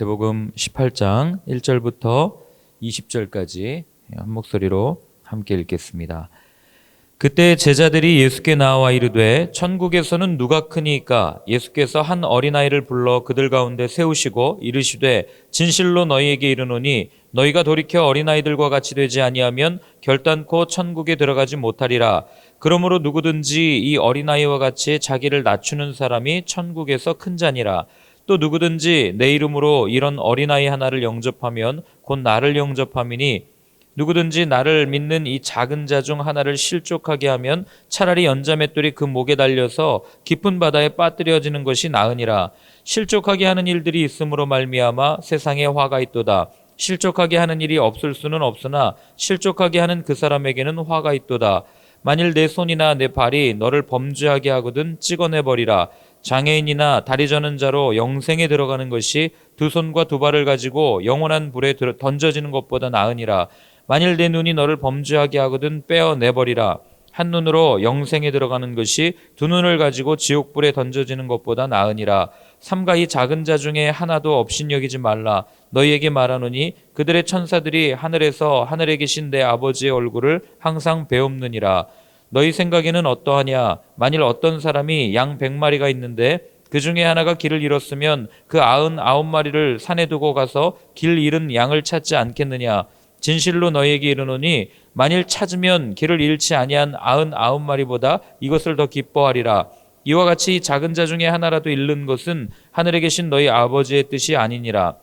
마태복음 18장 1절부터 20절까지 한 목소리로 함께 읽겠습니다. 그때 제자들이 예수께 나와 이르되 천국에서는 누가 크니까? 예수께서 한 어린아이를 불러 그들 가운데 세우시고 이르시되 진실로 너희에게 이르노니 너희가 돌이켜 어린아이들과 같이 되지 아니하면 결단코 천국에 들어가지 못하리라. 그러므로 누구든지 이 어린아이와 같이 자기를 낮추는 사람이 천국에서 큰 자니라. 또 누구든지 내 이름으로 이런 어린아이 하나를 영접하면 곧 나를 영접함이니 누구든지 나를 믿는 이 작은 자 중 하나를 실족하게 하면 차라리 연자맷돌이 그 목에 달려서 깊은 바다에 빠뜨려지는 것이 나으니라. 실족하게 하는 일들이 있음으로 말미암아 세상에 화가 있도다. 실족하게 하는 일이 없을 수는 없으나 실족하게 하는 그 사람에게는 화가 있도다. 만일 내 손이나 내 발이 너를 범죄하게 하거든 찍어내버리라. 장애인이나 다리 저는 자로 영생에 들어가는 것이 두 손과 두 발을 가지고 영원한 불에 던져지는 것보다 나으니라. 만일 내 눈이 너를 범죄하게 하거든 빼어내버리라. 한 눈으로 영생에 들어가는 것이 두 눈을 가지고 지옥불에 던져지는 것보다 나으니라. 삼가 이 작은 자 중에 하나도 업신여기지 말라. 너희에게 말하노니 그들의 천사들이 하늘에서 하늘에 계신 내 아버지의 얼굴을 항상 배옵느니라. 너희 생각에는 어떠하냐? 만일 어떤 사람이 양 100마리가 있는데 그 중에 하나가 길을 잃었으면 그 99마리를 산에 두고 가서 길 잃은 양을 찾지 않겠느냐? 진실로 너희에게 이르노니 만일 찾으면 길을 잃지 아니한 99마리보다 이것을 더 기뻐하리라. 이와 같이 작은 자 중에 하나라도 잃는 것은 하늘에 계신 너희 아버지의 뜻이 아니니라.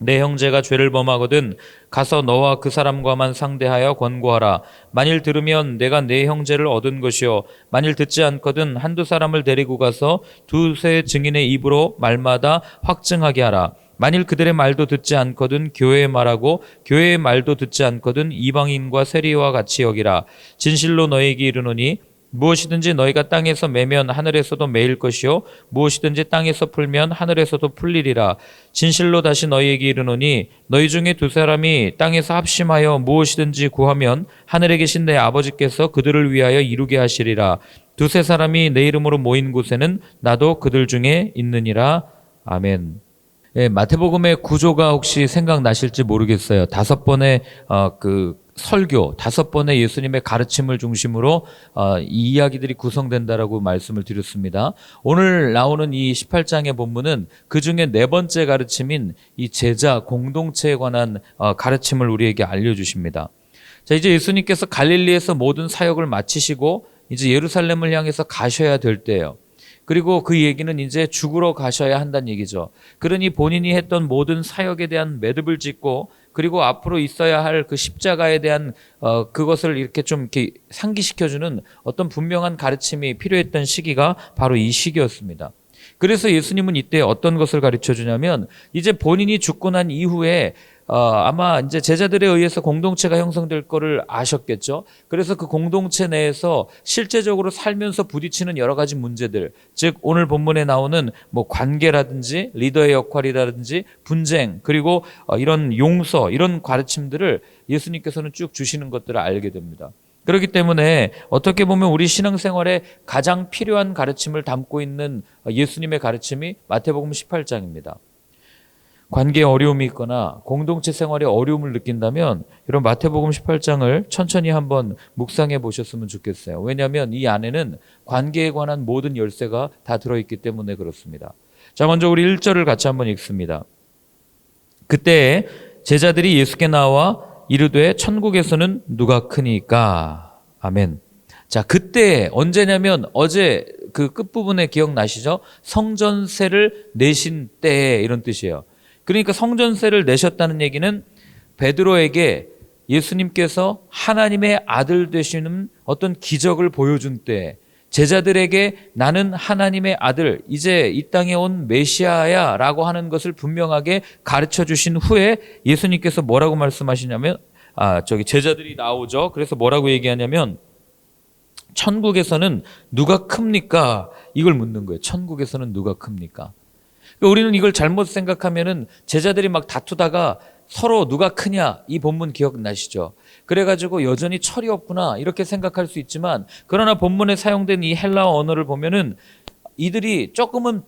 내 형제가 죄를 범하거든 가서 너와 그 사람과만 상대하여 권고하라. 만일 들으면 내가 내 형제를 얻은 것이요 만일 듣지 않거든 한두 사람을 데리고 가서 두세 증인의 입으로 말마다 확증하게 하라. 만일 그들의 말도 듣지 않거든 교회의 말하고 교회의 말도 듣지 않거든 이방인과 세리와 같이 여기라. 진실로 너희에게 이르노니 무엇이든지 너희가 땅에서 매면 하늘에서도 매일 것이요 무엇이든지 땅에서 풀면 하늘에서도 풀리리라. 진실로 다시 너희에게 이르노니 너희 중에 두 사람이 땅에서 합심하여 무엇이든지 구하면 하늘에 계신 내 아버지께서 그들을 위하여 이루게 하시리라. 두세 사람이 내 이름으로 모인 곳에는 나도 그들 중에 있느니라. 아멘. 예, 마태복음의 구조가 혹시 생각나실지 모르겠어요. 5번의 설교, 5번의 예수님의 가르침을 중심으로 이 이야기들이 구성된다라고 말씀을 드렸습니다. 오늘 나오는 이 18장의 본문은 그 중에 4번째 가르침인 이 제자 공동체에 관한 가르침을 우리에게 알려주십니다. 자, 이제 예수님께서 갈릴리에서 모든 사역을 마치시고 이제 예루살렘을 향해서 가셔야 될 때예요. 그리고 그 얘기는 이제 죽으러 가셔야 한다는 얘기죠. 그러니 본인이 했던 모든 사역에 대한 매듭을 짓고 그리고 앞으로 있어야 할 그 십자가에 대한 그것을 이렇게 좀 이렇게 상기시켜주는 어떤 분명한 가르침이 필요했던 시기가 바로 이 시기였습니다. 그래서 예수님은 이때 어떤 것을 가르쳐 주냐면 이제 본인이 죽고 난 이후에 아마 이제 제자들에 의해서 공동체가 형성될 거를 아셨겠죠. 그래서 그 공동체 내에서 실제적으로 살면서 부딪히는 여러 가지 문제들, 즉 오늘 본문에 나오는 뭐 관계라든지 리더의 역할이라든지 분쟁, 그리고 이런 용서, 이런 가르침들을 예수님께서는 쭉 주시는 것들을 알게 됩니다. 그렇기 때문에 어떻게 보면 우리 신앙생활에 가장 필요한 가르침을 담고 있는 예수님의 가르침이 마태복음 18장입니다. 관계에 어려움이 있거나 공동체 생활에 어려움을 느낀다면 이런 마태복음 18장을 천천히 한번 묵상해 보셨으면 좋겠어요. 왜냐하면 이 안에는 관계에 관한 모든 열쇠가 다 들어있기 때문에 그렇습니다. 자, 먼저 우리 1절을 같이 한번 읽습니다. 그때 제자들이 예수께 나와 이르되 천국에서는 누가 크니까? 아멘. 자, 그때 언제냐면 어제 그 끝부분에 기억나시죠? 성전세를 내신 때에 이런 뜻이에요. 그러니까 성전세를 내셨다는 얘기는 베드로에게 예수님께서 하나님의 아들 되시는 어떤 기적을 보여준 때 제자들에게 나는 하나님의 아들, 이제 이 땅에 온 메시아야 라고 하는 것을 분명하게 가르쳐 주신 후에 예수님께서 뭐라고 말씀하시냐면 제자들이 나오죠. 그래서 뭐라고 얘기하냐면 천국에서는 누가 큽니까? 이걸 묻는 거예요. 천국에서는 누가 큽니까? 우리는 이걸 잘못 생각하면은 제자들이 막 다투다가 서로 누가 크냐, 이 본문 기억나시죠? 그래가지고 여전히 철이 없구나 이렇게 생각할 수 있지만, 그러나 본문에 사용된 이 헬라어 언어를 보면은 이들이 조금은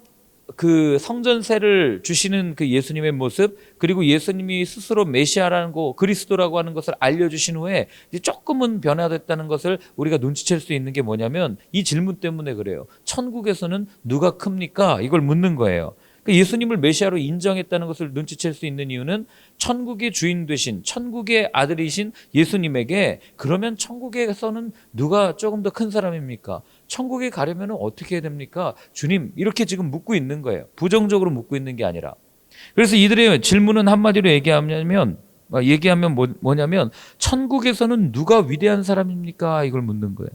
그 성전세를 주시는 그 예수님의 모습, 그리고 예수님이 스스로 메시아라는 거, 그리스도라고 하는 것을 알려주신 후에 이제 조금은 변화됐다는 것을 우리가 눈치챌 수 있는 게 뭐냐면 이 질문 때문에 그래요. 천국에서는 누가 큽니까? 이걸 묻는 거예요. 예수님을 메시아로 인정했다는 것을 눈치챌 수 있는 이유는 천국의 주인 되신, 천국의 아들이신 예수님에게 그러면 천국에서는 누가 조금 더 큰 사람입니까? 천국에 가려면 어떻게 해야 됩니까? 주님, 이렇게 지금 묻고 있는 거예요. 부정적으로 묻고 있는 게 아니라. 그래서 이들의 질문은 한마디로 얘기하면 뭐냐면 천국에서는 누가 위대한 사람입니까? 이걸 묻는 거예요.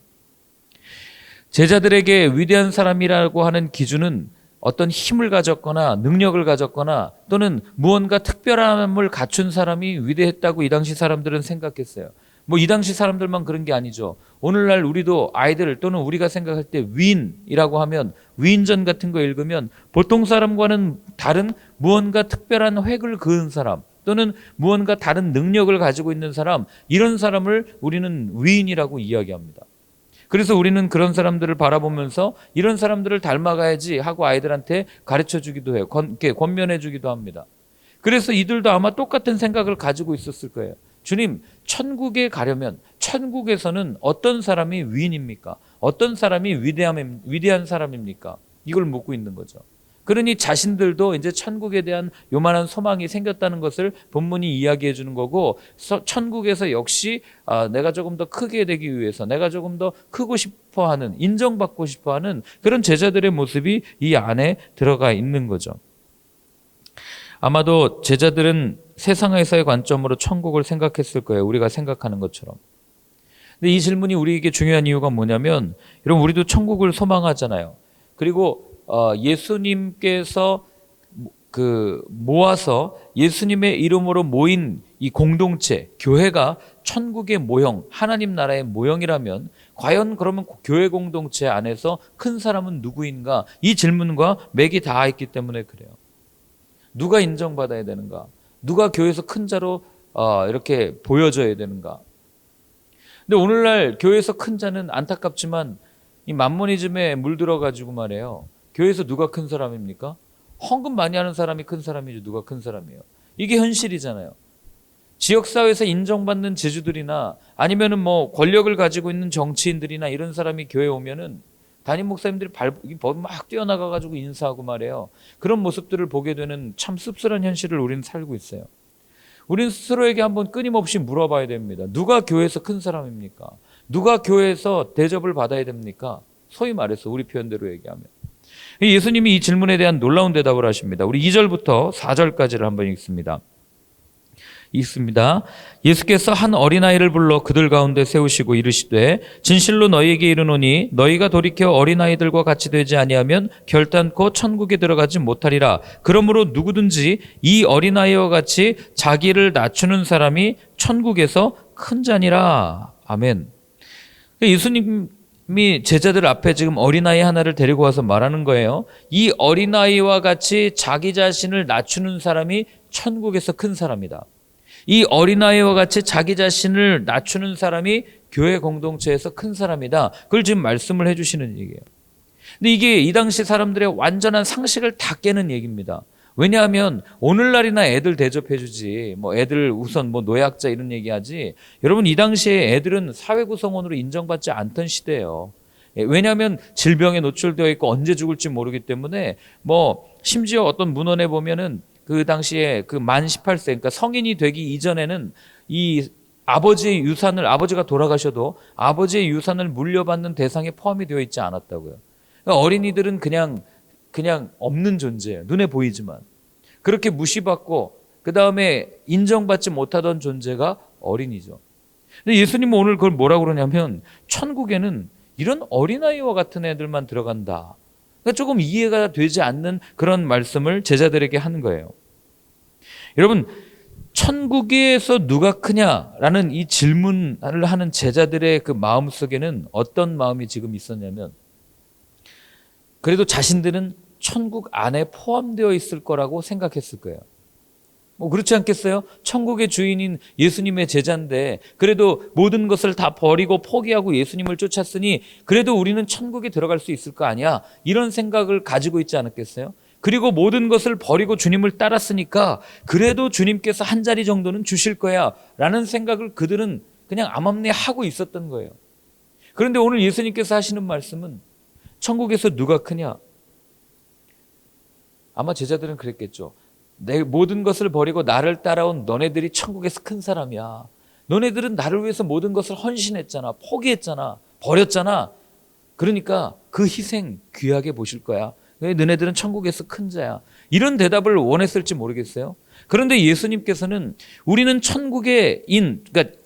제자들에게 위대한 사람이라고 하는 기준은 어떤 힘을 가졌거나 능력을 가졌거나 또는 무언가 특별함을 갖춘 사람이 위대했다고 이 당시 사람들은 생각했어요. 뭐 이 당시 사람들만 그런 게 아니죠. 오늘날 우리도 아이들 또는 우리가 생각할 때 위인이라고 하면 위인전 같은 거 읽으면 보통 사람과는 다른 무언가 특별한 획을 그은 사람 또는 무언가 다른 능력을 가지고 있는 사람, 이런 사람을 우리는 위인이라고 이야기합니다. 그래서 우리는 그런 사람들을 바라보면서 이런 사람들을 닮아가야지 하고 아이들한테 가르쳐 주기도 해요. 권면해 주기도 합니다. 그래서 이들도 아마 똑같은 생각을 가지고 있었을 거예요. 주님, 천국에 가려면 천국에서는 어떤 사람이 위인입니까? 어떤 사람이 위대한 사람입니까? 이걸 묻고 있는 거죠. 그러니 자신들도 이제 천국에 대한 요만한 소망이 생겼다는 것을 본문이 이야기해 주는 거고, 천국에서 역시 내가 조금 더 크게 되기 위해서, 내가 조금 더 크고 싶어하는, 인정받고 싶어하는 그런 제자들의 모습이 이 안에 들어가 있는 거죠. 아마도 제자들은 세상에서의 관점으로 천국을 생각했을 거예요. 우리가 생각하는 것처럼. 근데 이 질문이 우리에게 중요한 이유가 뭐냐면, 여러분, 우리도 천국을 소망하잖아요. 그리고 예수님께서 모아서 예수님의 이름으로 모인 이 공동체, 교회가 천국의 모형, 하나님 나라의 모형이라면 과연 그러면 교회 공동체 안에서 큰 사람은 누구인가? 이 질문과 맥이 닿아 있기 때문에 그래요. 누가 인정받아야 되는가? 누가 교회에서 큰 자로 이렇게 보여져야 되는가? 근데 오늘날 교회에서 큰 자는 안타깝지만 이 만모니즘에 물들어가지고 말이에요. 교회에서 누가 큰 사람입니까? 헌금 많이 하는 사람이 큰 사람이죠. 누가 큰 사람이에요? 이게 현실이잖아요. 지역사회에서 인정받는 제주들이나 아니면은 뭐 권력을 가지고 있는 정치인들이나 이런 사람이 교회에 오면은 담임 목사님들이 막 뛰어나가가지고 인사하고 말이에요. 그런 모습들을 보게 되는 참 씁쓸한 현실을 우리는 살고 있어요. 우리는 스스로에게 한번 끊임없이 물어봐야 됩니다. 누가 교회에서 큰 사람입니까? 누가 교회에서 대접을 받아야 됩니까? 소위 말해서 우리 표현대로 얘기하면. 예수님이 이 질문에 대한 놀라운 대답을 하십니다. 우리 2절부터 4절까지를 한번 읽습니다. 예수께서 한 어린아이를 불러 그들 가운데 세우시고 이르시되 진실로 너희에게 이르노니 너희가 돌이켜 어린아이들과 같이 되지 아니하면 결단코 천국에 들어가지 못하리라. 그러므로 누구든지 이 어린아이와 같이 자기를 낮추는 사람이 천국에서 큰 자니라. 아멘. 예수님이 제자들 앞에 지금 어린아이 하나를 데리고 와서 말하는 거예요. 이 어린아이와 같이 자기 자신을 낮추는 사람이 천국에서 큰 사람이다. 이 어린아이와 같이 자기 자신을 낮추는 사람이 교회 공동체에서 큰 사람이다. 그걸 지금 말씀을 해주시는 얘기예요. 근데 이게 이 당시 사람들의 완전한 상식을 다 깨는 얘기입니다. 왜냐하면 오늘날이나 애들 대접해주지, 뭐 애들 우선 뭐 노약자 이런 얘기하지. 여러분, 이 당시에 애들은 사회 구성원으로 인정받지 않던 시대예요. 왜냐하면 질병에 노출되어 있고 언제 죽을지 모르기 때문에 뭐 심지어 어떤 문헌에 보면은 그 당시에 그 만 18세, 그러니까 성인이 되기 이전에는 이 아버지의 유산을, 아버지가 돌아가셔도 아버지의 유산을 물려받는 대상에 포함이 되어 있지 않았다고요. 그러니까 어린이들은 그냥 없는 존재예요. 눈에 보이지만. 그렇게 무시받고 그 다음에 인정받지 못하던 존재가 어린이죠. 근데 예수님은 오늘 그걸 뭐라고 그러냐면 천국에는 이런 어린아이와 같은 애들만 들어간다. 그러니까 조금 이해가 되지 않는 그런 말씀을 제자들에게 하는 거예요. 여러분, 천국에서 누가 크냐라는 이 질문을 하는 제자들의 그 마음 속에는 어떤 마음이 지금 있었냐면, 그래도 자신들은 천국 안에 포함되어 있을 거라고 생각했을 거예요. 뭐 그렇지 않겠어요? 천국의 주인인 예수님의 제자인데 그래도 모든 것을 다 버리고 포기하고 예수님을 쫓았으니 그래도 우리는 천국에 들어갈 수 있을 거 아니야? 이런 생각을 가지고 있지 않았겠어요? 그리고 모든 것을 버리고 주님을 따랐으니까 그래도 주님께서 한 자리 정도는 주실 거야 라는 생각을 그들은 그냥 암암리에 하고 있었던 거예요. 그런데 오늘 예수님께서 하시는 말씀은 천국에서 누가 크냐? 아마 제자들은 그랬겠죠. 내 모든 것을 버리고 나를 따라온 너네들이 천국에서 큰 사람이야. 너네들은 나를 위해서 모든 것을 헌신했잖아. 포기했잖아. 버렸잖아. 그러니까 그 희생 귀하게 보실 거야. 너네들은 천국에서 큰 자야. 이런 대답을 원했을지 모르겠어요. 그런데 예수님께서는 우리는 그러니까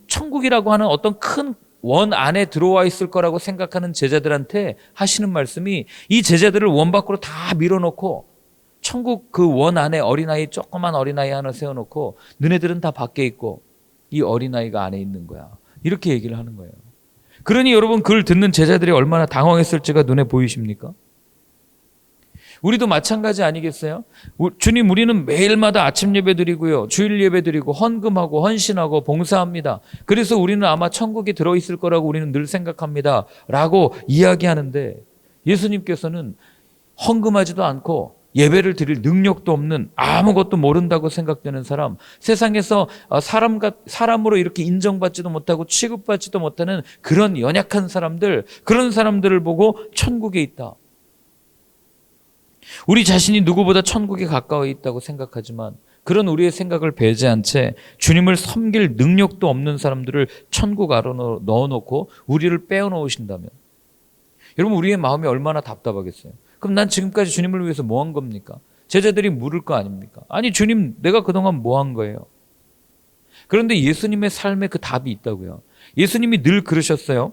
천국이라고 하는 어떤 큰 원 안에 들어와 있을 거라고 생각하는 제자들한테 하시는 말씀이 이 제자들을 원 밖으로 다 밀어놓고 천국 그 원 안에 조그만 어린아이 하나 세워놓고 너네들은 다 밖에 있고 이 어린아이가 안에 있는 거야. 이렇게 얘기를 하는 거예요. 그러니 여러분 그걸 듣는 제자들이 얼마나 당황했을지가 눈에 보이십니까? 우리도 마찬가지 아니겠어요? 주님, 우리는 매일마다 아침 예배 드리고요, 주일 예배 드리고 헌금하고 헌신하고 봉사합니다. 그래서 우리는 아마 천국에 들어있을 거라고 우리는 늘 생각합니다 라고 이야기하는데, 예수님께서는 헌금하지도 않고 예배를 드릴 능력도 없는, 아무것도 모른다고 생각되는 사람, 세상에서 사람으로 이렇게 인정받지도 못하고 취급받지도 못하는 그런 연약한 사람들, 그런 사람들을 보고 천국에 있다. 우리 자신이 누구보다 천국에 가까워 있다고 생각하지만 그런 우리의 생각을 배제한 채 주님을 섬길 능력도 없는 사람들을 천국 안으로 넣어놓고 우리를 빼어놓으신다면 여러분, 우리의 마음이 얼마나 답답하겠어요. 그럼 난 지금까지 주님을 위해서 뭐 한 겁니까? 제자들이 물을 거 아닙니까? 아니 주님, 내가 그동안 뭐 한 거예요? 그런데 예수님의 삶에 그 답이 있다고요. 예수님이 늘 그러셨어요.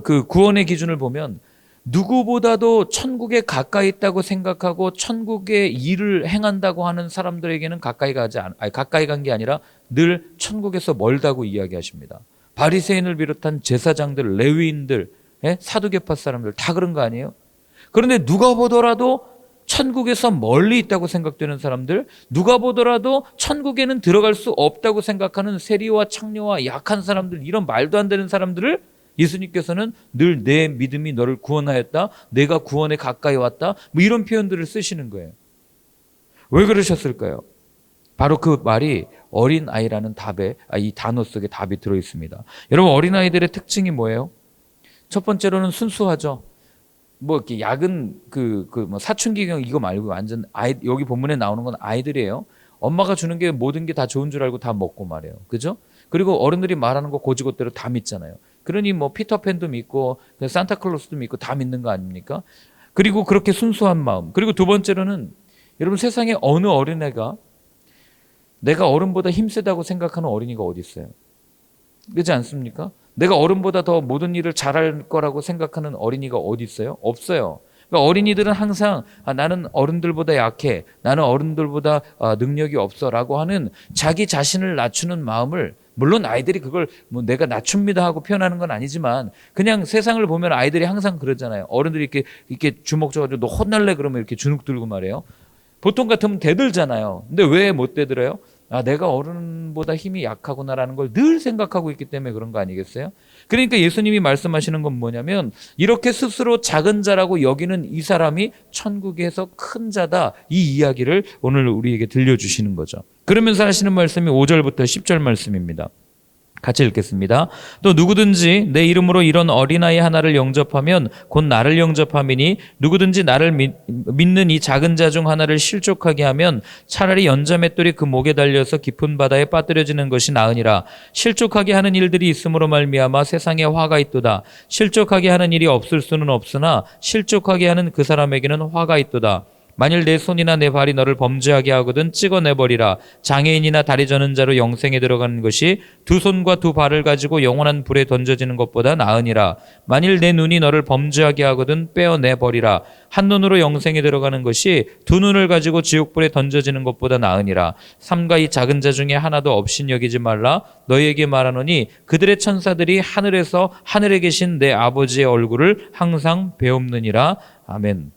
그 구원의 기준을 보면 누구보다도 천국에 가까이 있다고 생각하고 천국의 일을 행한다고 하는 사람들에게는 가까이 간 게 아니라 늘 천국에서 멀다고 이야기하십니다. 바리새인을 비롯한 제사장들, 레위인들, 사두개파 사람들 다 그런 거 아니에요? 그런데 누가 보더라도 천국에서 멀리 있다고 생각되는 사람들, 누가 보더라도 천국에는 들어갈 수 없다고 생각하는 세리와 창녀와 약한 사람들, 이런 말도 안 되는 사람들을 예수님께서는 늘 내 믿음이 너를 구원하였다, 내가 구원에 가까이 왔다, 뭐 이런 표현들을 쓰시는 거예요. 왜 그러셨을까요? 바로 그 말이 어린아이라는 이 단어 속에 답이 들어있습니다. 여러분, 어린아이들의 특징이 뭐예요? 첫 번째로는 순수하죠. 뭐 이렇게 약은 뭐 사춘기경 이거 말고 완전 여기 본문에 나오는 건 아이들이에요. 엄마가 주는 게 모든 게 다 좋은 줄 알고 다 먹고 말이에요. 그죠? 그리고 어른들이 말하는 거 고지고대로 다 믿잖아요. 그러니 뭐 피터팬도 믿고 산타클로스도 믿고 다 믿는 거 아닙니까? 그리고 그렇게 순수한 마음. 그리고 두 번째로는 여러분, 세상에 어느 어린애가 내가 어른보다 힘세다고 생각하는 어린이가 어디 있어요? 그렇지 않습니까? 내가 어른보다 더 모든 일을 잘할 거라고 생각하는 어린이가 어디 있어요? 없어요. 그러니까 어린이들은 항상 나는 어른들보다 약해, 나는 어른들보다 능력이 없어 라고 하는 자기 자신을 낮추는 마음을, 물론 아이들이 그걸 뭐 내가 낮춥니다 하고 표현하는 건 아니지만 그냥 세상을 보면 아이들이 항상 그러잖아요. 어른들이 이렇게 주먹 줘가지고 너 혼날래 그러면 이렇게 주눅 들고 말이에요. 보통 같으면 대들잖아요. 근데 왜 못 대들어요? 내가 어른보다 힘이 약하구나라는 걸 늘 생각하고 있기 때문에 그런 거 아니겠어요? 그러니까 예수님이 말씀하시는 건 뭐냐면, 이렇게 스스로 작은 자라고 여기는 이 사람이 천국에서 큰 자다, 이 이야기를 오늘 우리에게 들려주시는 거죠. 그러면서 하시는 말씀이 5절부터 10절 말씀입니다. 같이 읽겠습니다. 또 누구든지 내 이름으로 이런 어린아이 하나를 영접하면 곧 나를 영접함이니, 누구든지 나를 믿는 이 작은 자 중 하나를 실족하게 하면 차라리 연자맷돌이 그 목에 달려서 깊은 바다에 빠뜨려지는 것이 나으니라. 실족하게 하는 일들이 있음으로 말미암아 세상에 화가 있도다. 실족하게 하는 일이 없을 수는 없으나 실족하게 하는 그 사람에게는 화가 있도다. 만일 내 손이나 내 발이 너를 범죄하게 하거든 찍어내버리라. 장애인이나 다리 저는 자로 영생에 들어가는 것이 두 손과 두 발을 가지고 영원한 불에 던져지는 것보다 나으니라. 만일 내 눈이 너를 범죄하게 하거든 빼어내버리라. 한 눈으로 영생에 들어가는 것이 두 눈을 가지고 지옥불에 던져지는 것보다 나으니라. 삼가 이 작은 자 중에 하나도 없인 여기지 말라. 너희에게 말하노니 그들의 천사들이 하늘에서 하늘에 계신 내 아버지의 얼굴을 항상 배옵느니라. 아멘.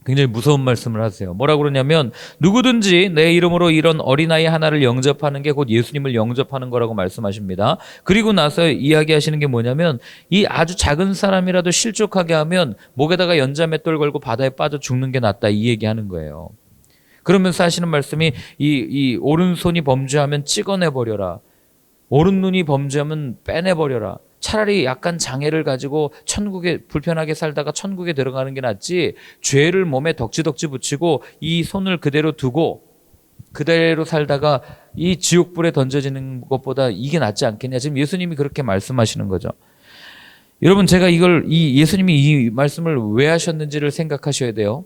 굉장히 무서운 말씀을 하세요. 뭐라고 그러냐면 누구든지 내 이름으로 이런 어린아이 하나를 영접하는 게 곧 예수님을 영접하는 거라고 말씀하십니다. 그리고 나서 이야기하시는 게 뭐냐면 이 아주 작은 사람이라도 실족하게 하면 목에다가 연자맷돌 걸고 바다에 빠져 죽는 게 낫다, 이 얘기하는 거예요. 그러면서 하시는 말씀이 이 오른손이 범죄하면 찍어내버려라. 오른눈이 범죄하면 빼내버려라. 차라리 약간 장애를 가지고 천국에 불편하게 살다가 천국에 들어가는 게 낫지, 죄를 몸에 덕지덕지 붙이고 이 손을 그대로 두고 그대로 살다가 이 지옥불에 던져지는 것보다 이게 낫지 않겠냐. 지금 예수님이 그렇게 말씀하시는 거죠. 여러분, 제가 이 예수님이 이 말씀을 왜 하셨는지를 생각하셔야 돼요.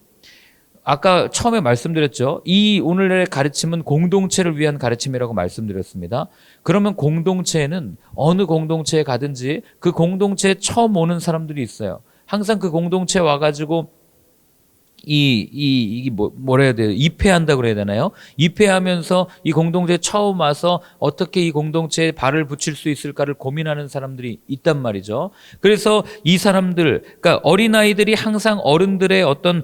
아까 처음에 말씀드렸죠. 이 오늘의 가르침은 공동체를 위한 가르침이라고 말씀드렸습니다. 그러면 공동체에는 어느 공동체에 가든지 그 공동체에 처음 오는 사람들이 있어요. 항상 그 공동체에 와가지고 뭐라 해야 돼요? 입회한다 그래야 되나요? 입회하면서 이 공동체에 처음 와서 어떻게 이 공동체에 발을 붙일 수 있을까를 고민하는 사람들이 있단 말이죠. 그래서 이 사람들, 그러니까 어린아이들이 항상 어른들의 어떤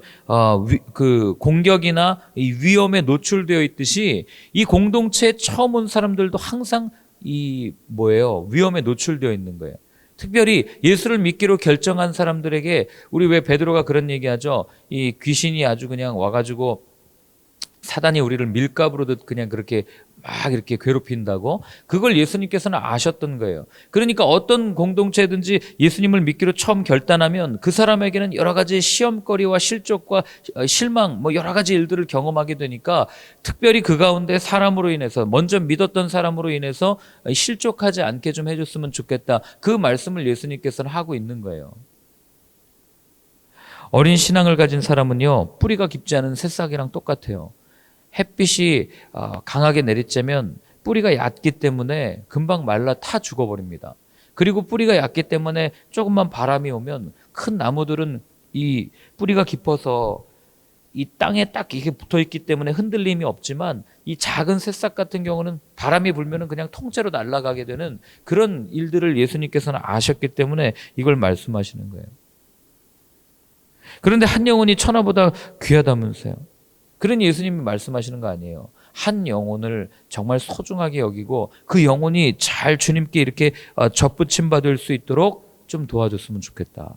그 공격이나 이 위험에 노출되어 있듯이 이 공동체에 처음 온 사람들도 항상 위험에 노출되어 있는 거예요. 특별히 예수를 믿기로 결정한 사람들에게, 우리 왜 베드로가 그런 얘기하죠? 이 귀신이 아주 그냥 와가지고 사단이 우리를 밀가부로듯 그냥 그렇게 막 이렇게 괴롭힌다고, 그걸 예수님께서는 아셨던 거예요. 그러니까 어떤 공동체든지 예수님을 믿기로 처음 결단하면 그 사람에게는 여러 가지 시험거리와 실족과 실망, 여러 가지 일들을 경험하게 되니까, 특별히 그 가운데 사람으로 인해서, 먼저 믿었던 사람으로 인해서 실족하지 않게 좀 해줬으면 좋겠다, 그 말씀을 예수님께서는 하고 있는 거예요. 어린 신앙을 가진 사람은요, 뿌리가 깊지 않은 새싹이랑 똑같아요. 햇빛이 강하게 내리쬐면 뿌리가 얕기 때문에 금방 말라 타 죽어버립니다. 그리고 뿌리가 얕기 때문에 조금만 바람이 오면 큰 나무들은 이 뿌리가 깊어서 이 땅에 딱 이게 붙어 있기 때문에 흔들림이 없지만, 이 작은 새싹 같은 경우는 바람이 불면은 그냥 통째로 날아가게 되는 그런 일들을 예수님께서는 아셨기 때문에 이걸 말씀하시는 거예요. 그런데 한 영혼이 천하보다 귀하다면서요. 그러니 예수님이 말씀하시는 거 아니에요. 한 영혼을 정말 소중하게 여기고 그 영혼이 잘 주님께 이렇게 접붙임 받을 수 있도록 좀 도와줬으면 좋겠다.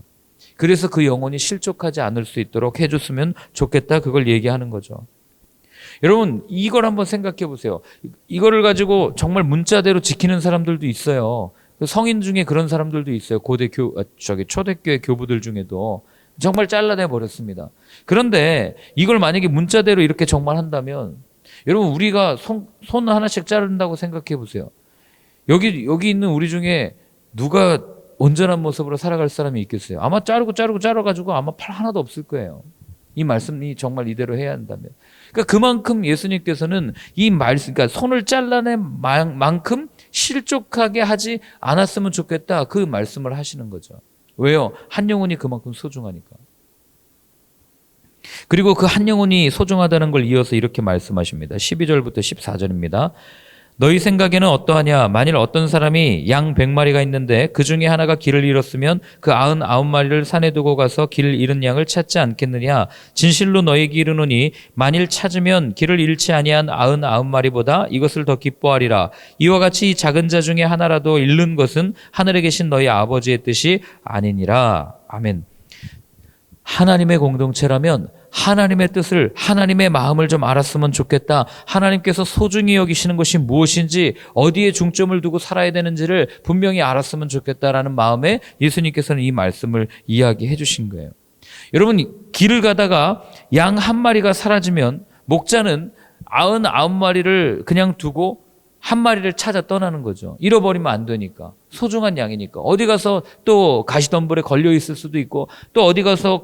그래서 그 영혼이 실족하지 않을 수 있도록 해줬으면 좋겠다, 그걸 얘기하는 거죠. 여러분, 이걸 한번 생각해 보세요. 이거를 가지고 정말 문자대로 지키는 사람들도 있어요. 성인 중에 그런 사람들도 있어요. 초대교회 교부들 중에도 정말 잘라내 버렸습니다. 그런데 이걸 만약에 문자대로 이렇게 정말 한다면, 여러분, 우리가 손 하나씩 자른다고 생각해 보세요. 여기 있는 우리 중에 누가 온전한 모습으로 살아갈 사람이 있겠어요? 아마 자르가지고 아마 팔 하나도 없을 거예요. 이 말씀이 정말 이대로 해야 한다면. 그러니까 그만큼 예수님께서는 그러니까 손을 잘라낸 만큼 실족하게 하지 않았으면 좋겠다, 그 말씀을 하시는 거죠. 왜요? 한 영혼이 그만큼 소중하니까. 그리고 그 한 영혼이 소중하다는 걸 이어서 이렇게 말씀하십니다. 12절부터 14절입니다. 너희 생각에는 어떠하냐? 만일 어떤 사람이 양 100마리가 있는데 그 중에 하나가 길을 잃었으면 그 99마리를 산에 두고 가서 길을 잃은 양을 찾지 않겠느냐? 진실로 너희에게 이르노니 만일 찾으면 길을 잃지 아니한 99마리보다 이것을 더 기뻐하리라. 이와 같이 이 작은 자 중에 하나라도 잃는 것은 하늘에 계신 너희 아버지의 뜻이 아니니라. 아멘. 하나님의 공동체라면 하나님의 뜻을, 하나님의 마음을 좀 알았으면 좋겠다. 하나님께서 소중히 여기시는 것이 무엇인지, 어디에 중점을 두고 살아야 되는지를 분명히 알았으면 좋겠다라는 마음에 예수님께서는 이 말씀을 이야기해 주신 거예요. 여러분, 길을 가다가 양 한 마리가 사라지면 목자는 99마리를 그냥 두고 한 마리를 찾아 떠나는 거죠. 잃어버리면 안 되니까. 소중한 양이니까. 어디 가서 또 가시덤불에 걸려 있을 수도 있고, 또 어디 가서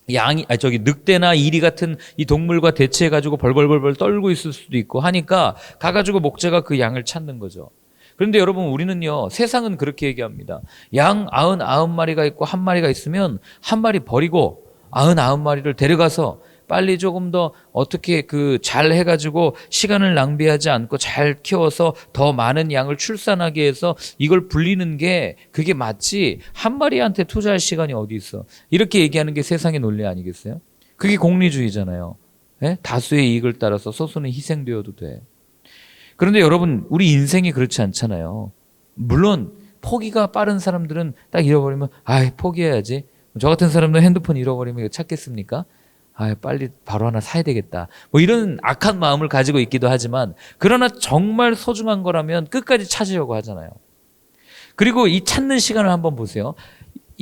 늑대나 이리 같은 이 동물과 대치해가지고 벌벌벌벌 떨고 있을 수도 있고 하니까 가가지고 목자가 그 양을 찾는 거죠. 그런데 여러분, 우리는요, 세상은 그렇게 얘기합니다. 양 99마리가 있고 한 마리가 있으면 한 마리 버리고 99마리를 데려가서 빨리 조금 더 어떻게 잘 해가지고 시간을 낭비하지 않고 잘 키워서 더 많은 양을 출산하게 해서 이걸 불리는 게 그게 맞지, 한 마리한테 투자할 시간이 어디 있어. 이렇게 얘기하는 게 세상의 논리 아니겠어요? 그게 공리주의잖아요. 예? 다수의 이익을 따라서 소수는 희생되어도 돼. 그런데 여러분, 우리 인생이 그렇지 않잖아요. 물론 포기가 빠른 사람들은 딱 잃어버리면 포기해야지. 저 같은 사람도 핸드폰 잃어버리면 이거 찾겠습니까? 빨리 바로 하나 사야 되겠다. 뭐 이런 악한 마음을 가지고 있기도 하지만, 그러나 정말 소중한 거라면 끝까지 찾으려고 하잖아요. 그리고 이 찾는 시간을 한번 보세요.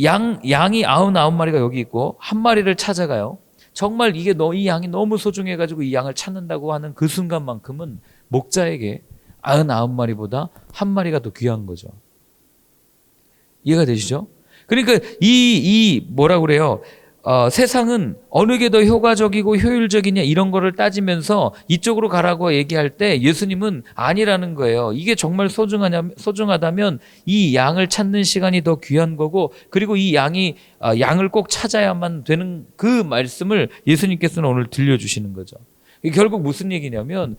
양이 99마리가 여기 있고 한 마리를 찾아가요. 정말 이 양이 너무 소중해가지고 이 양을 찾는다고 하는 그 순간만큼은 목자에게 99마리보다 한 마리가 더 귀한 거죠. 이해가 되시죠? 그러니까 뭐라 그래요? 세상은 어느 게 더 효과적이고 효율적이냐 이런 거를 따지면서 이쪽으로 가라고 얘기할 때 예수님은 아니라는 거예요. 이게 정말 소중하다면 이 양을 찾는 시간이 더 귀한 거고, 그리고 이 양을 꼭 찾아야만 되는 그 말씀을 예수님께서는 오늘 들려주시는 거죠. 결국 무슨 얘기냐면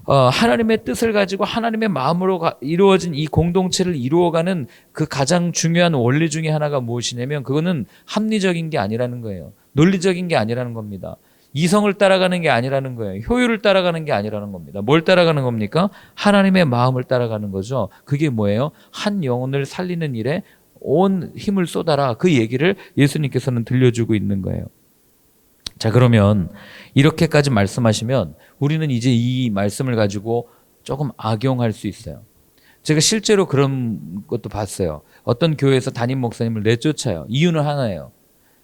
하나님의 뜻을 가지고 하나님의 마음으로 이루어진 이 공동체를 이루어가는 그 가장 중요한 원리 중에 하나가 무엇이냐면, 그거는 합리적인 게 아니라는 거예요. 논리적인 게 아니라는 겁니다. 이성을 따라가는 게 아니라는 거예요. 효율을 따라가는 게 아니라는 겁니다. 뭘 따라가는 겁니까? 하나님의 마음을 따라가는 거죠. 그게 뭐예요? 한 영혼을 살리는 일에 온 힘을 쏟아라. 그 얘기를 예수님께서는 들려주고 있는 거예요. 자, 그러면 이렇게까지 말씀하시면 우리는 이제 이 말씀을 가지고 조금 악용할 수 있어요. 제가 실제로 그런 것도 봤어요. 어떤 교회에서 담임 목사님을 내쫓아요. 이유는 하나예요.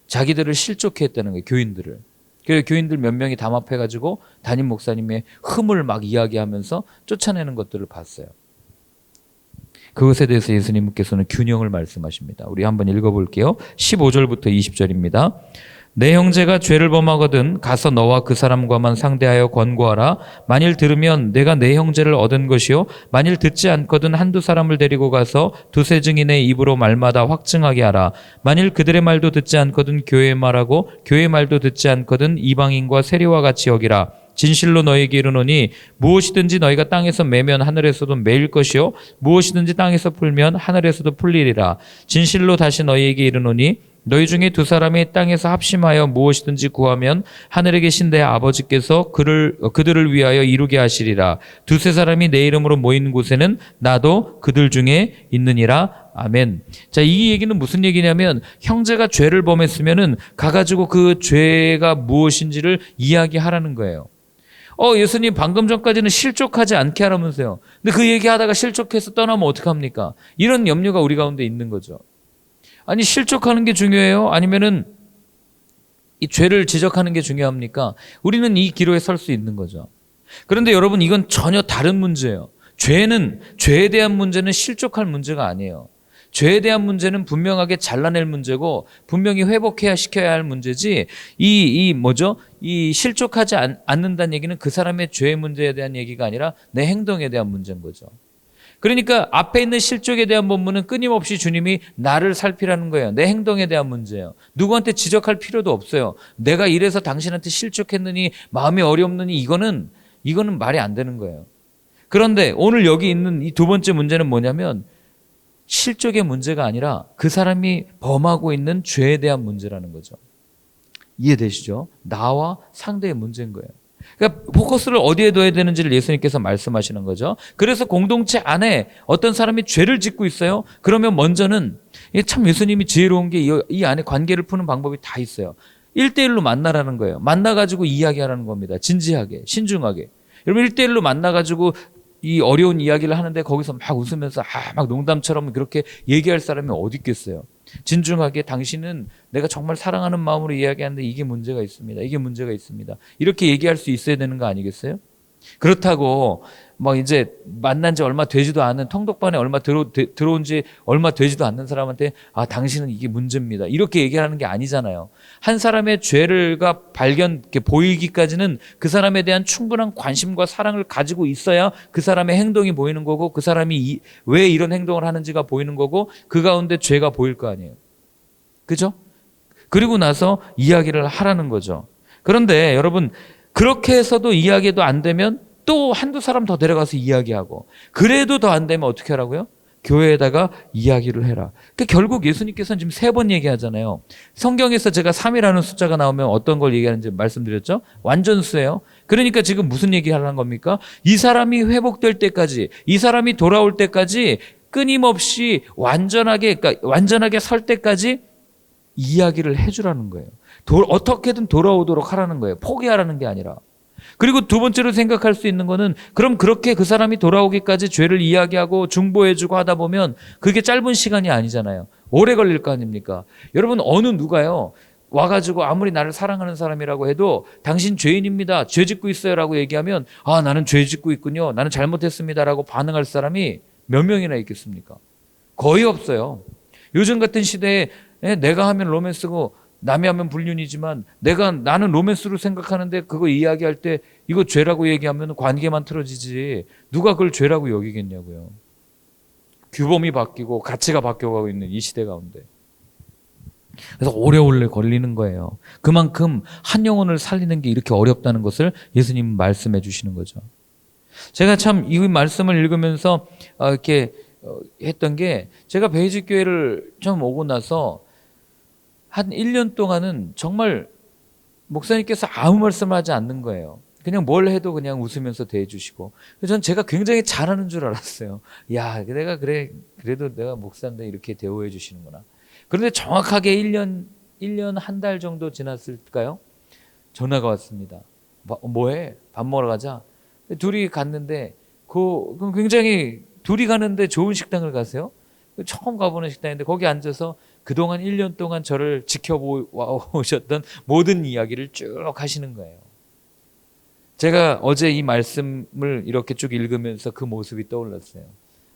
자기들을 실족해 했다는 거예요. 교인들을. 그래서 교인들 몇 명이 담합해가지고 담임 목사님의 흠을 막 이야기하면서 쫓아내는 것들을 봤어요. 그것에 대해서 예수님께서는 균형을 말씀하십니다. 우리 한번 읽어볼게요. 15절부터 20절입니다. 내 형제가 죄를 범하거든 가서 너와 그 사람과만 상대하여 권고하라. 만일 들으면 내가 내 형제를 얻은 것이요, 만일 듣지 않거든 한두 사람을 데리고 가서 두세 증인의 입으로 말마다 확증하게 하라. 만일 그들의 말도 듣지 않거든 교회의 말하고 교회의 말도 듣지 않거든 이방인과 세리와 같이 여기라. 진실로 너희에게 이르노니 무엇이든지 너희가 땅에서 매면 하늘에서도 매일 것이요, 무엇이든지 땅에서 풀면 하늘에서도 풀리리라. 진실로 다시 너희에게 이르노니 너희 중에 두 사람이 땅에서 합심하여 무엇이든지 구하면 하늘에 계신 내 아버지께서 그들을 위하여 이루게 하시리라. 두세 사람이 내 이름으로 모인 곳에는 나도 그들 중에 있느니라. 아멘. 자, 이 얘기는 무슨 얘기냐면, 형제가 죄를 범했으면은 가가지고 그 죄가 무엇인지를 이야기하라는 거예요. 예수님 방금 전까지는 실족하지 않게 하라면서요. 근데 그 얘기하다가 실족해서 떠나면 어떡합니까? 이런 염려가 우리 가운데 있는 거죠. 아니, 실족하는 게 중요해요? 아니면은 이 죄를 지적하는 게 중요합니까? 우리는 이 기로에 설 수 있는 거죠. 그런데 여러분, 이건 전혀 다른 문제예요. 죄에 대한 문제는 실족할 문제가 아니에요. 죄에 대한 문제는 분명하게 잘라낼 문제고 분명히 시켜야 할 문제지, 이 실족하지 않는다는 얘기는 그 사람의 죄의 문제에 대한 얘기가 아니라 내 행동에 대한 문제인 거죠. 그러니까 앞에 있는 실족에 대한 본문은 끊임없이 주님이 나를 살피라는 거예요. 내 행동에 대한 문제예요. 누구한테 지적할 필요도 없어요. 내가 이래서 당신한테 실족했느니 마음이 어렵느니 이거는 말이 안 되는 거예요. 그런데 오늘 여기 있는 이 두 번째 문제는 뭐냐면, 실족의 문제가 아니라 그 사람이 범하고 있는 죄에 대한 문제라는 거죠. 이해되시죠? 나와 상대의 문제인 거예요. 그러니까 포커스를 어디에 둬야 되는지를 예수님께서 말씀하시는 거죠. 그래서 공동체 안에 어떤 사람이 죄를 짓고 있어요. 그러면 먼저는, 참 예수님이 지혜로운 게 이 안에 관계를 푸는 방법이 다 있어요. 1대1로 만나라는 거예요. 만나가지고 이야기하라는 겁니다. 진지하게, 신중하게. 여러분, 1대1로 만나가지고 이 어려운 이야기를 하는데 거기서 막 웃으면서 막 농담처럼 그렇게 얘기할 사람이 어디 있겠어요. 진중하게, 당신은 내가 정말 사랑하는 마음으로 이야기하는데 이게 문제가 있습니다. 이게 문제가 있습니다. 이렇게 얘기할 수 있어야 되는 거 아니겠어요? 그렇다고 이제 만난 지 얼마 되지도 않은, 통독반에 들어온 지 얼마 되지도 않는 사람한테 당신은 이게 문제입니다, 이렇게 얘기하는 게 아니잖아요. 한 사람의 죄가 보이기까지는 그 사람에 대한 충분한 관심과 사랑을 가지고 있어야 그 사람의 행동이 보이는 거고, 그 사람이 왜 이런 행동을 하는지가 보이는 거고, 그 가운데 죄가 보일 거 아니에요. 그죠? 그리고 나서 이야기를 하라는 거죠. 그런데 여러분, 그렇게 해서도 이야기도 안 되면 또 한두 사람 더 데려가서 이야기하고, 그래도 더 안 되면 어떻게 하라고요? 교회에다가 이야기를 해라. 그러니까 결국 예수님께서는 지금 3번 얘기하잖아요. 성경에서 제가 3이라는 숫자가 나오면 어떤 걸 얘기하는지 말씀드렸죠? 완전수예요. 그러니까 지금 무슨 얘기하는 겁니까? 이 사람이 회복될 때까지, 이 사람이 돌아올 때까지 끊임없이 완전하게 설 때까지 이야기를 해주라는 거예요. 어떻게든 돌아오도록 하라는 거예요. 포기하라는 게 아니라. 그리고 두 번째로 생각할 수 있는 거는, 그럼 그렇게 그 사람이 돌아오기까지 죄를 이야기하고 중보해주고 하다 보면 그게 짧은 시간이 아니잖아요. 오래 걸릴 거 아닙니까? 여러분, 어느 누가요 와가지고 아무리 나를 사랑하는 사람이라고 해도 당신 죄인입니다, 죄 짓고 있어요 라고 얘기하면, 아, 나는 죄 짓고 있군요, 나는 잘못했습니다 라고 반응할 사람이 몇 명이나 있겠습니까? 거의 없어요. 요즘 같은 시대에 내가 하면 로맨스고 남이 하면 불륜이지만 나는 로맨스로 생각하는데 그거 이야기할 때 이거 죄라고 얘기하면 관계만 틀어지지 누가 그걸 죄라고 여기겠냐고요. 규범이 바뀌고 가치가 바뀌어가고 있는 이 시대 가운데. 그래서 오래오래 걸리는 거예요. 그만큼 한 영혼을 살리는 게 이렇게 어렵다는 것을 예수님 말씀해 주시는 거죠. 제가 참 이 말씀을 읽으면서 이렇게 했던 게, 제가 베이직 교회를 처음 오고 나서 한 1년 동안은 정말 목사님께서 아무 말씀을 하지 않는 거예요. 그냥 뭘 해도 그냥 웃으면서 대해주시고. 그래서 전 제가 굉장히 잘하는 줄 알았어요. 야, 그래도 내가 목사인데 이렇게 대우해 주시는구나. 그런데 정확하게 1년 한 달 정도 지났을까요? 전화가 왔습니다. 뭐해? 밥 먹으러 가자. 둘이 갔는데, 굉장히 둘이 가는데 좋은 식당을 가세요. 처음 가보는 식당인데 거기 앉아서 그동안 1년 동안 저를 지켜오셨던 모든 이야기를 쭉 하시는 거예요. 제가 어제 이 말씀을 이렇게 쭉 읽으면서 그 모습이 떠올랐어요.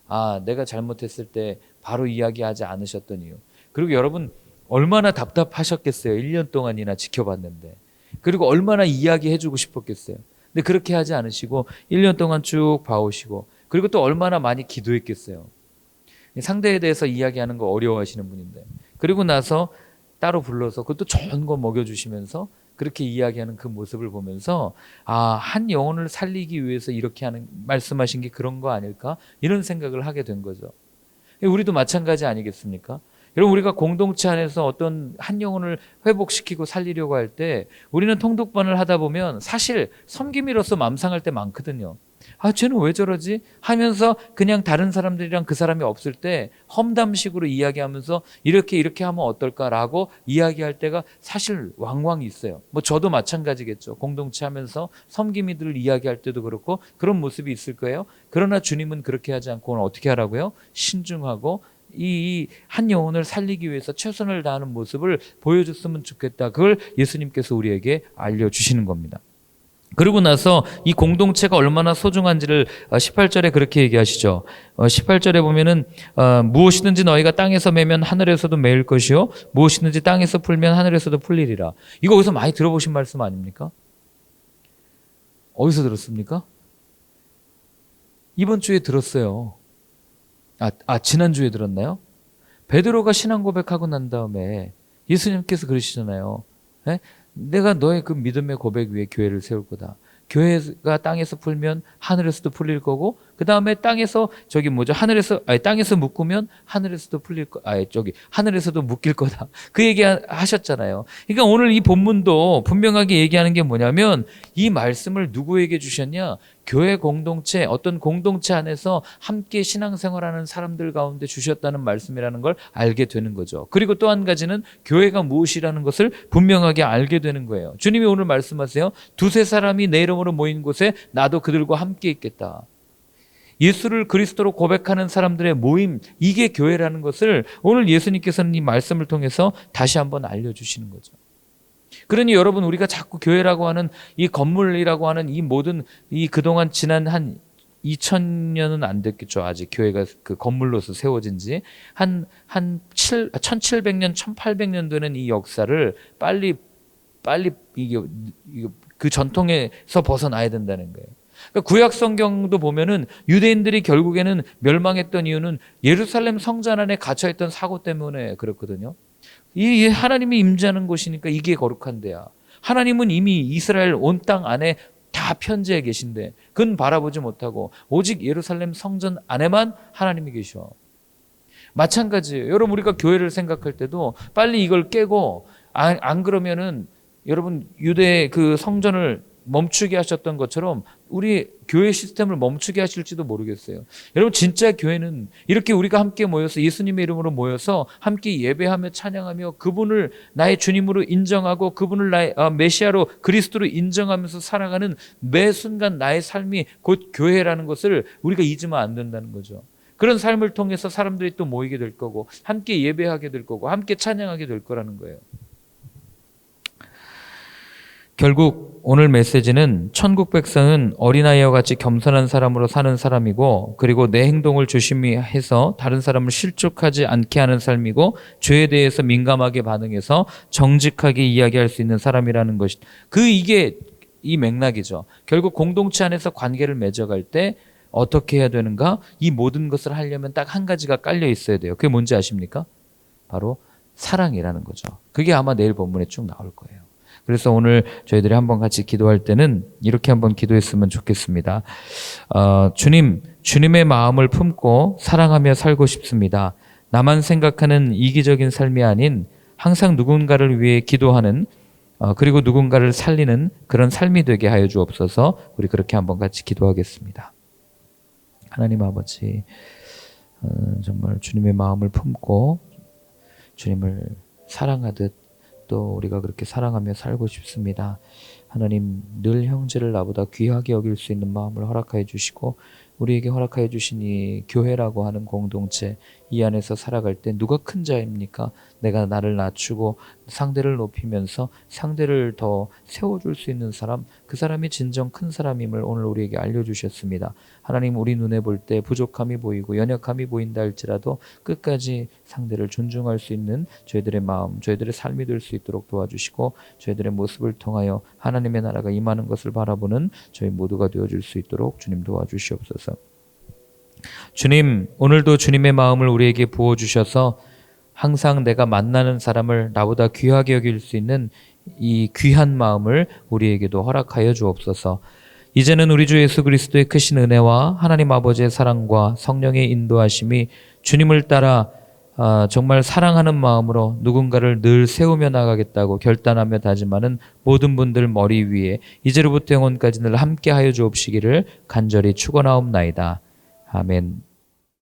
아, 내가 잘못했을 때 바로 이야기하지 않으셨던 이유. 그리고 여러분, 얼마나 답답하셨겠어요. 1년 동안이나 지켜봤는데. 그리고 얼마나 이야기해주고 싶었겠어요. 근데 그렇게 하지 않으시고 1년 동안 쭉 봐오시고, 그리고 또 얼마나 많이 기도했겠어요. 상대에 대해서 이야기하는 거 어려워하시는 분인데, 그리고 나서 따로 불러서 그것도 좋은 거 먹여주시면서 그렇게 이야기하는 그 모습을 보면서, 아, 한 영혼을 살리기 위해서 이렇게 말씀하신 게 그런 거 아닐까? 이런 생각을 하게 된 거죠. 우리도 마찬가지 아니겠습니까? 여러분, 우리가 공동체 안에서 어떤 한 영혼을 회복시키고 살리려고 할 때 우리는 통독반을 하다 보면 사실 섬김이로서 맘상할 때 많거든요. 아, 쟤는 왜 저러지? 하면서 그냥 다른 사람들이랑 그 사람이 없을 때 험담식으로 이야기하면서 이렇게 하면 어떨까라고 이야기할 때가 사실 왕왕 있어요. 뭐 저도 마찬가지겠죠. 공동체 하면서 섬김이들 이야기할 때도 그렇고 그런 모습이 있을 거예요. 그러나 주님은 그렇게 하지 않고 오늘 어떻게 하라고요? 신중하고 이 한 영혼을 살리기 위해서 최선을 다하는 모습을 보여줬으면 좋겠다. 그걸 예수님께서 우리에게 알려주시는 겁니다. 그러고 나서 이 공동체가 얼마나 소중한지를 18절에 그렇게 얘기하시죠. 18절에 보면은 무엇이든지 너희가 땅에서 매면 하늘에서도 매일 것이요 무엇이든지 땅에서 풀면 하늘에서도 풀리리라. 이거 어디서 많이 들어보신 말씀 아닙니까? 어디서 들었습니까? 이번 주에 들었어요. 지난주에 들었나요? 베드로가 신앙 고백하고 난 다음에 예수님께서 그러시잖아요. 에? 내가 너의 그 믿음의 고백 위에 교회를 세울 거다. 교회가 땅에서 풀면 하늘에서도 풀릴 거고, 그 다음에 땅에서 땅에서 묶으면 하늘에서도 풀릴 거, 하늘에서도 묶일 거다. 그 얘기 하셨잖아요. 그러니까 오늘 이 본문도 분명하게 얘기하는 게 뭐냐면, 이 말씀을 누구에게 주셨냐? 교회 공동체, 어떤 공동체 안에서 함께 신앙생활하는 사람들 가운데 주셨다는 말씀이라는 걸 알게 되는 거죠. 그리고 또 한 가지는 교회가 무엇이라는 것을 분명하게 알게 되는 거예요. 주님이 오늘 말씀하세요. 2-3 사람이 내 이름으로 모인 곳에 나도 그들과 함께 있겠다. 예수를 그리스도로 고백하는 사람들의 모임, 이게 교회라는 것을 오늘 예수님께서는 이 말씀을 통해서 다시 한번 알려주시는 거죠. 그러니 여러분, 우리가 자꾸 교회라고 하는 이 건물이라고 하는 이 모든 그동안 지난 한 2000년은 안 됐겠죠. 아직 교회가 그 건물로서 세워진 지 한 1700년, 1800년 되는 이 역사를 빨리 그 전통에서 벗어나야 된다는 거예요. 그러니까 구약 성경도 보면은 유대인들이 결국에는 멸망했던 이유는 예루살렘 성전 안에 갇혀있던 사고 때문에 그렇거든요. 이 하나님이 임재하는 곳이니까 이게 거룩한 데야. 하나님은 이미 이스라엘 온 땅 안에 다 편재해 계신데 그건 바라보지 못하고 오직 예루살렘 성전 안에만 하나님이 계셔. 마찬가지예요. 여러분 우리가 교회를 생각할 때도 빨리 이걸 깨고 안 그러면은 여러분 유대 그 성전을 멈추게 하셨던 것처럼 우리 교회 시스템을 멈추게 하실지도 모르겠어요. 여러분 진짜 교회는 이렇게 우리가 함께 모여서 예수님의 이름으로 모여서 함께 예배하며 찬양하며 그분을 나의 주님으로 인정하고 그분을 나의 메시아로 그리스도로 인정하면서 살아가는 매 순간 나의 삶이 곧 교회라는 것을 우리가 잊으면 안 된다는 거죠. 그런 삶을 통해서 사람들이 또 모이게 될 거고 함께 예배하게 될 거고 함께 찬양하게 될 거라는 거예요. 결국 오늘 메시지는 천국 백성은 어린아이와 같이 겸손한 사람으로 사는 사람이고 그리고 내 행동을 조심히 해서 다른 사람을 실족하지 않게 하는 삶이고 죄에 대해서 민감하게 반응해서 정직하게 이야기할 수 있는 사람이라는 것이 이게 이 맥락이죠. 결국 공동체 안에서 관계를 맺어갈 때 어떻게 해야 되는가? 이 모든 것을 하려면 딱 한 가지가 깔려 있어야 돼요. 그게 뭔지 아십니까? 바로 사랑이라는 거죠. 그게 아마 내일 본문에 쭉 나올 거예요. 그래서 오늘 저희들이 한번 같이 기도할 때는 이렇게 한번 기도했으면 좋겠습니다. 주님의 마음을 품고 사랑하며 살고 싶습니다. 나만 생각하는 이기적인 삶이 아닌 항상 누군가를 위해 기도하는 그리고 누군가를 살리는 그런 삶이 되게 하여 주옵소서. 우리 그렇게 한번 같이 기도하겠습니다. 하나님 아버지, 정말 주님의 마음을 품고 주님을 사랑하듯 또 우리가 그렇게 사랑하며 살고 싶습니다. 하나님 늘 형제를 나보다 귀하게 여길 수 있는 마음을 허락하여 주시고 우리에게 허락하여 주신 이 교회라고 하는 공동체 이 안에서 살아갈 때 누가 큰 자입니까? 내가 나를 낮추고 상대를 높이면서 상대를 더 세워줄 수 있는 사람, 그 사람이 진정 큰 사람임을 오늘 우리에게 알려주셨습니다. 하나님 우리 눈에 볼 때 부족함이 보이고 연약함이 보인다 할지라도 끝까지 상대를 존중할 수 있는 저희들의 마음, 저희들의 삶이 될 수 있도록 도와주시고 저희들의 모습을 통하여 하나님의 나라가 임하는 것을 바라보는 저희 모두가 되어줄 수 있도록 주님 도와주시옵소서. 주님, 오늘도 주님의 마음을 우리에게 부어주셔서 항상 내가 만나는 사람을 나보다 귀하게 여길 수 있는 이 귀한 마음을 우리에게도 허락하여 주옵소서. 이제는 우리 주 예수 그리스도의 크신 은혜와 하나님 아버지의 사랑과 성령의 인도하심이 주님을 따라 정말 사랑하는 마음으로 누군가를 늘 세우며 나가겠다고 결단하며 다짐하는 모든 분들 머리 위에 이제로부터 영원까지 늘 함께하여 주옵시기를 간절히 축원하옵나이다. 아멘.